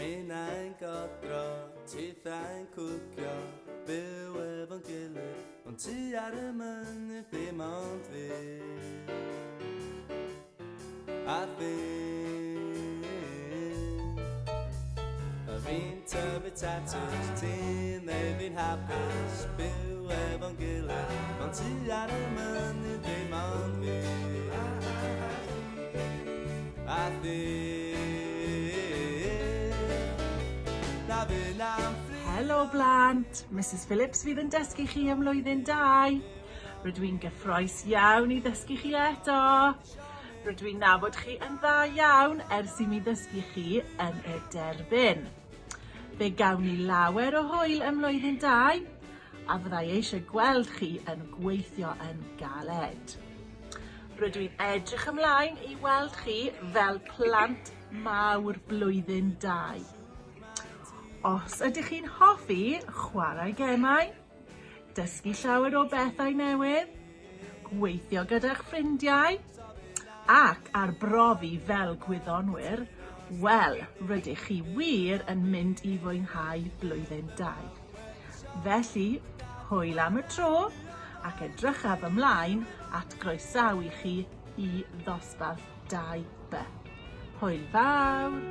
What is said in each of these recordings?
Mynd a'n godro, teith a'n cwcio, byw efo'n gilydd, ond tu ar y mynydd ddim ond fi. A fi'n tyfu tatws, ti'n neu fi'n hapus, byw efo'n gilydd, ond tu ar y mynydd ddim ond fi. A Helo blant, Mrs Phillips fydd yn dysgu chi am flwyddyn 2. Rydw i'n gyffroes iawn i ddysgu chi eto. Rydw i'n nabod chi yn dda iawn ers i mi ddysgu chi yn y derbyn. Fe gawn ni lawer o hwyl ym mlwyddyn 2 a fyddai eisiau gweld chi yn gweithio yn galed. Rydw i'n edrych ymlaen i weld chi fel plant mawr blwyddyn 2. Os ydych chi'n hoffi chwarae gemau, dysgu llawer o bethau newydd, gweithio gyda'ch ffrindiau, ac arbrofi fel gwyddonwyr, wel, rydych chi wir yn mynd i fwynhau blwyddyn 2. Felly, hwyl am y tro, ac edrychaf ymlaen at groesawu chi i ddosbarth 2B. Hwyl fawr!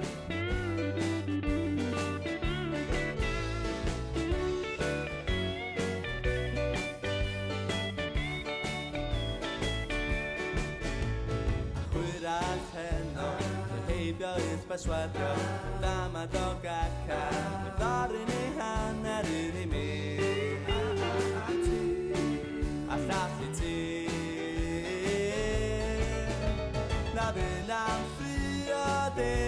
Heibio i'r baswadio, ddamadog ac ar, ddorin ei hanner un i mi. A llall i ti, na fy'n am ffrio dim.